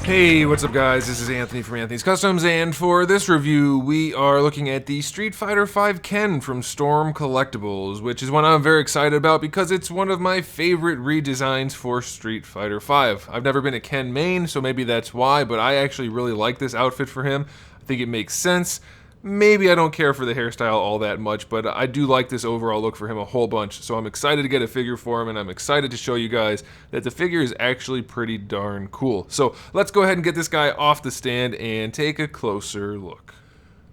Hey, what's up guys? This is Anthony from AnthonysCustoms, and for this review, we are looking at the Street Fighter V Ken from Storm Collectibles, which is one I'm very excited about because it's one of my favorite redesigns for Street Fighter V. I've never been a Ken main, so maybe that's why, but I actually really like this outfit for him. I think it makes sense. Maybe I don't care for the hairstyle all that much, but I do like this overall look for him a whole bunch, so I'm excited to get a figure for him, and I'm excited to show you guys that the figure is actually pretty darn cool. So let's go ahead and get this guy off the stand and take a closer look.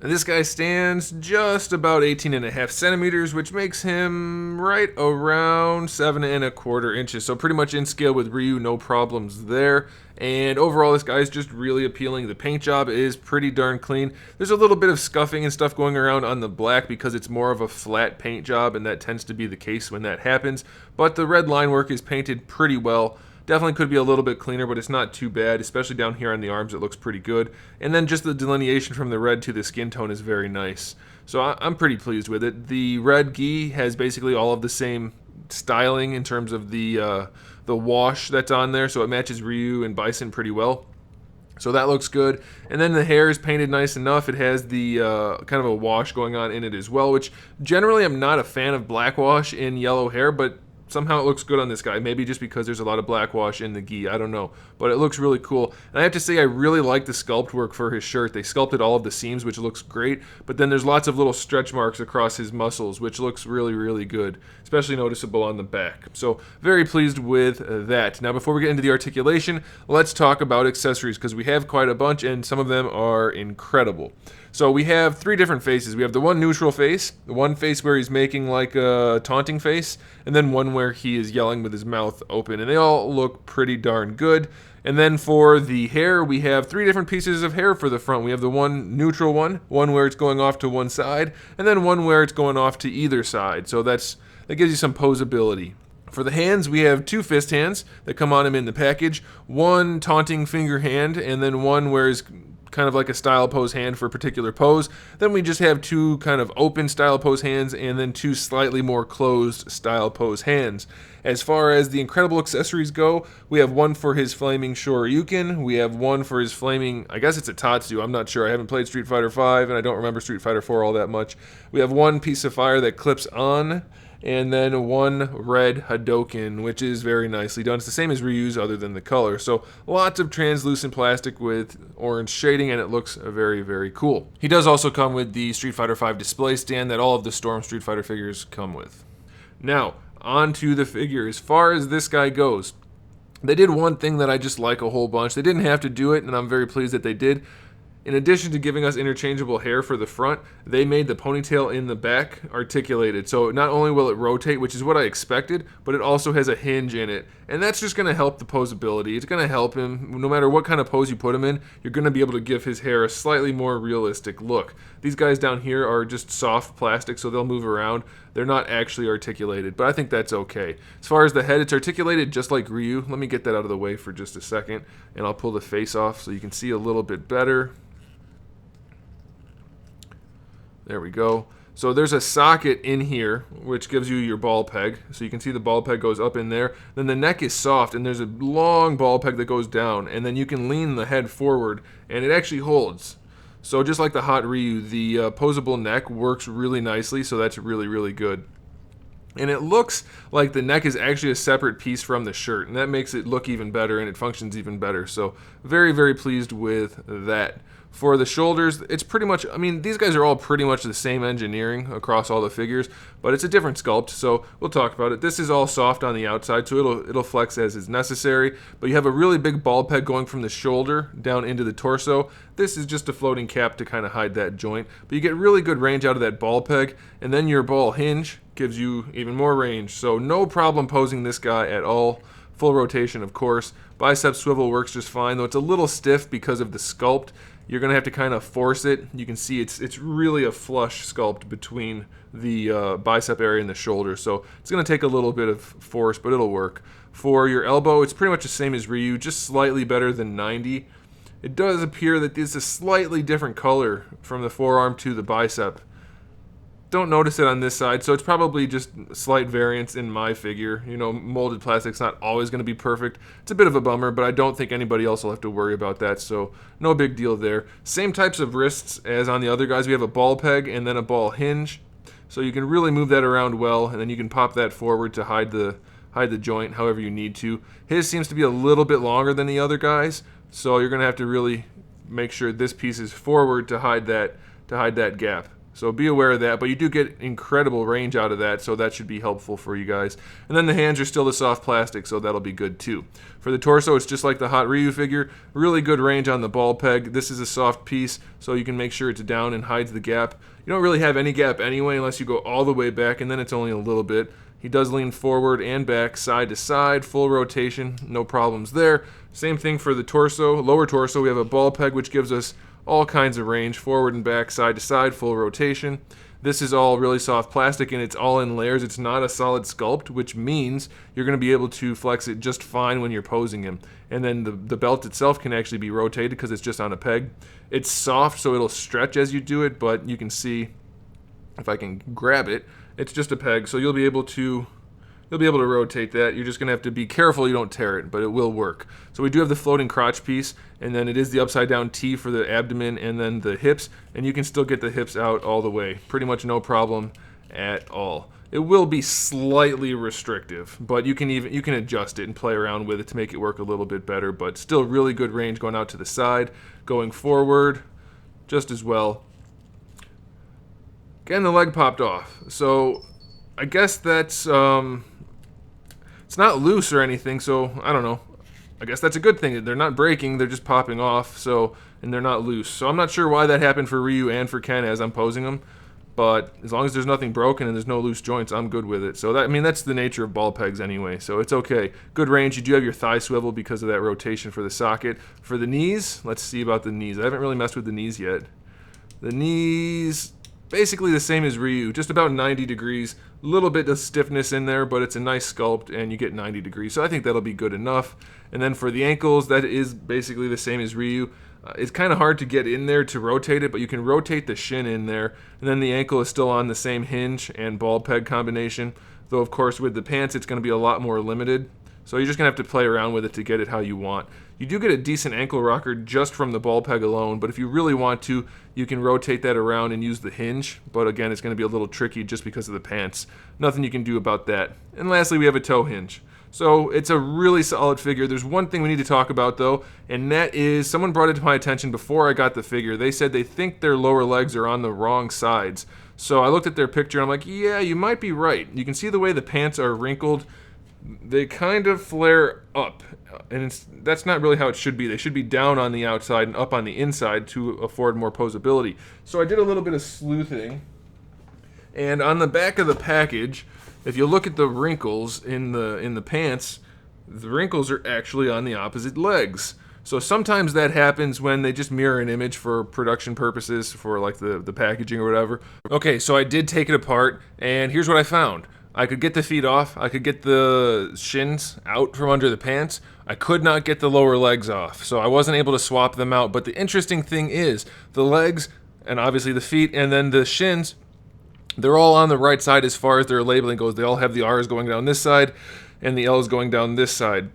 And this guy stands just about 18.5 centimeters, which makes him right around 7.25 inches. So pretty much in scale with Ryu, no problems there. And overall, this guy is just really appealing. The paint job is pretty darn clean. There's a little bit of scuffing and stuff going around on the black because it's more of a flat paint job, and that tends to be the case when that happens. But the red line work is painted pretty well. Definitely could be a little bit cleaner, but it's not too bad, especially down here on the arms. It looks pretty good. And then just the delineation from the red to the skin tone is very nice. So I'm pretty pleased with it. The red gi has basically all of the same styling in terms of the wash that's on there, so it matches Ryu and Bison pretty well. So that looks good. And then the hair is painted nice enough. It has the kind of a wash going on in it as well, which generally I'm not a fan of black wash in yellow hair, but somehow it looks good on this guy. Maybe just because there's a lot of black wash in the gi, I don't know. But it looks really cool. And I have to say I really like the sculpt work for his shirt. They sculpted all of the seams, which looks great. But then there's lots of little stretch marks across his muscles, which looks really, really good. Especially noticeable on the back. So very pleased with that. Now before we get into the articulation, let's talk about accessories, because we have quite a bunch and some of them are incredible. So we have three different faces. We have the one neutral face, the one face where he's making like a taunting face, and then one where he is yelling with his mouth open, and they all look pretty darn good. And then for the hair, we have three different pieces of hair for the front. We have the one neutral one where it's going off to one side, and then one where it's going off to either side. So that gives you some poseability. For the hands, we have two fist hands that come on him in the package, one taunting finger hand, and then one where it's kind of like a style pose hand for a particular pose. Then we just have two kind of open style pose hands and then two slightly more closed style pose hands. As far as the incredible accessories go, we have one for his flaming Shoryuken, we have one for his flaming, I guess it's a Tatsu, I'm not sure, I haven't played Street Fighter V and I don't remember Street Fighter 4 all that much. We have one piece of fire that clips on, and then one red Hadoken, which is very nicely done. It's the same as Ryu's other than the color. So lots of translucent plastic with orange shading, and it looks very, very cool. He does also come with the Street Fighter V display stand that all of the Storm Street Fighter figures come with. Now, on to the figure. As far as this guy goes, they did one thing that I just like a whole bunch. They didn't have to do it, and I'm very pleased that they did. In addition to giving us interchangeable hair for the front, they made the ponytail in the back articulated. So not only will it rotate, which is what I expected, but it also has a hinge in it. And that's just going to help the poseability. It's going to help him. No matter what kind of pose you put him in, you're going to be able to give his hair a slightly more realistic look. These guys down here are just soft plastic, so they'll move around. They're not actually articulated, but I think that's okay. As far as the head, it's articulated just like Ryu. Let me get that out of the way for just a second, and I'll pull the face off so you can see a little bit better. There we go. So there's a socket in here which gives you your ball peg. So you can see the ball peg goes up in there. Then the neck is soft and there's a long ball peg that goes down. And then you can lean the head forward and it actually holds. So just like the Hot Ryu, the posable neck works really nicely. So that's really, really good. And it looks like the neck is actually a separate piece from the shirt. And that makes it look even better and it functions even better. So very, very pleased with that. For the shoulders, it's pretty much, I mean, these guys are all pretty much the same engineering across all the figures, but it's a different sculpt, so we'll talk about it. This is all soft on the outside, so it'll flex as is necessary, but you have a really big ball peg going from the shoulder down into the torso. This is just a floating cap to kind of hide that joint, but you get really good range out of that ball peg, and then your ball hinge gives you even more range, so no problem posing this guy at all. Full rotation, of course. Bicep swivel works just fine, though it's a little stiff because of the sculpt. You're going to have to kind of force it. You can see it's really a flush sculpt between the bicep area and the shoulder, so it's going to take a little bit of force, but it'll work. For your elbow, it's pretty much the same as Ryu, just slightly better than 90. It does appear that this is a slightly different color from the forearm to the bicep. don't notice it on this side, so it's probably just slight variance in my figure. You know, molded plastic's not always going to be perfect. It's a bit of a bummer, but I don't think anybody else will have to worry about that, so no big deal there. Same types of wrists as on the other guys. We have a ball peg and then a ball hinge, so you can really move that around well, and then you can pop that forward to hide the joint however you need to. His seems to be a little bit longer than the other guys, so you're going to have to really make sure this piece is forward to hide that gap. So be aware of that, but you do get incredible range out of that, so that should be helpful for you guys. And then the hands are still the soft plastic, so that'll be good too. For the torso, it's just like the Hot Ryu figure. Really good range on the ball peg. This is a soft piece, so you can make sure it's down and hides the gap. You don't really have any gap anyway unless you go all the way back, and then it's only a little bit. He does lean forward and back, side to side, full rotation, no problems there. Same thing for the torso. Lower torso, we have a ball peg, which gives us all kinds of range, forward and back, side to side, full rotation. This is all really soft plastic, and it's all in layers. It's not a solid sculpt, which means you're going to be able to flex it just fine when you're posing him. And then the belt itself can actually be rotated because it's just on a peg. It's soft, so it'll stretch as you do it, but you can see, if I can grab it, it's just a peg, so you'll be able to rotate that. You're just going to have to be careful you don't tear it, but it will work. So we do have the floating crotch piece, and then it is the upside down T for the abdomen and then the hips, and you can still get the hips out all the way. Pretty much no problem at all. It will be slightly restrictive, but you can adjust it and play around with it to make it work a little bit better, but still really good range going out to the side, going forward just as well. Again, the leg popped off, so I guess that's it's not loose or anything, so I don't know. I guess that's a good thing. They're not breaking, they're just popping off, so, and they're not loose. So I'm not sure why that happened for Ryu and for Ken as I'm posing them, but as long as there's nothing broken and there's no loose joints, I'm good with it. So that, I mean, that's the nature of ball pegs anyway, so it's okay. Good range. You do have your thigh swivel because of that rotation for the socket. For the knees, let's see about the knees. I haven't really messed with the knees yet. The knees, basically the same as Ryu, just about 90 degrees. A little bit of stiffness in there, but it's a nice sculpt and you get 90 degrees, so I think that'll be good enough. And then for the ankles, that is basically the same as Ryu. It's kind of hard to get in there to rotate it, but you can rotate the shin in there, and then the ankle is still on the same hinge and ball peg combination, though of course with the pants it's going to be a lot more limited. So you're just going to have to play around with it to get it how you want. You do get a decent ankle rocker just from the ball peg alone, but if you really want to, you can rotate that around and use the hinge. But again, it's going to be a little tricky just because of the pants. Nothing you can do about that. And lastly, we have a toe hinge. So it's a really solid figure. There's one thing we need to talk about though, and that is someone brought it to my attention before I got the figure. They said they think their lower legs are on the wrong sides. So I looked at their picture and I'm like, yeah, you might be right. You can see the way the pants are wrinkled. They kind of flare up, and that's not really how it should be. They should be down on the outside and up on the inside to afford more poseability. So I did a little bit of sleuthing, and on the back of the package, if you look at the wrinkles in the pants, the wrinkles are actually on the opposite legs. So sometimes that happens when they just mirror an image for production purposes, for like the packaging or whatever. Okay, so I did take it apart, and here's what I found. I could get the feet off, I could get the shins out from under the pants, I could not get the lower legs off, so I wasn't able to swap them out. But the interesting thing is, the legs, and obviously the feet, and then the shins, they're all on the right side as far as their labeling goes. They all have the R's going down this side, and the L's going down this side.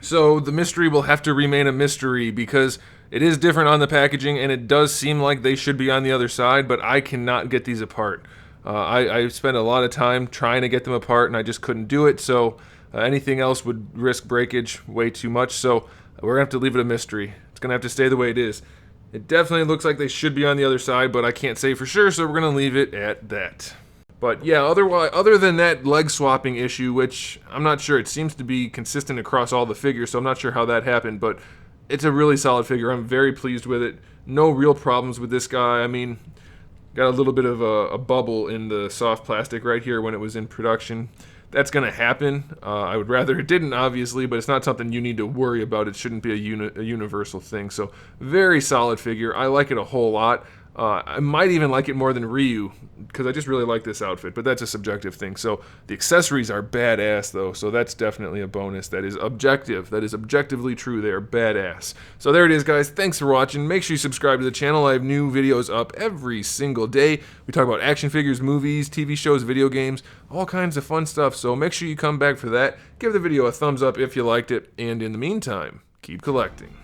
So the mystery will have to remain a mystery, because it is different on the packaging, and it does seem like they should be on the other side, but I cannot get these apart. I spent a lot of time trying to get them apart, and I just couldn't do it, so anything else would risk breakage way too much, so we're going to have to leave it a mystery. It's going to have to stay the way it is. It definitely looks like they should be on the other side, but I can't say for sure, so we're going to leave it at that. But yeah, other than that leg swapping issue, which I'm not sure, it seems to be consistent across all the figures, so I'm not sure how that happened, but it's a really solid figure. I'm very pleased with it. No real problems with this guy. I mean, got a little bit of a bubble in the soft plastic right here when it was in production. That's going to happen. I would rather it didn't, obviously, but it's not something you need to worry about. It shouldn't be a universal thing. So very solid figure. I like it a whole lot. I might even like it more than Ryu, because I just really like this outfit, but that's a subjective thing. So the accessories are badass, though, so that's definitely a bonus. That is objective. That is objectively true. They are badass. So there it is, guys. Thanks for watching. Make sure you subscribe to the channel. I have new videos up every single day. We talk about action figures, movies, TV shows, video games, all kinds of fun stuff, so make sure you come back for that. Give the video a thumbs up if you liked it, and in the meantime, keep collecting.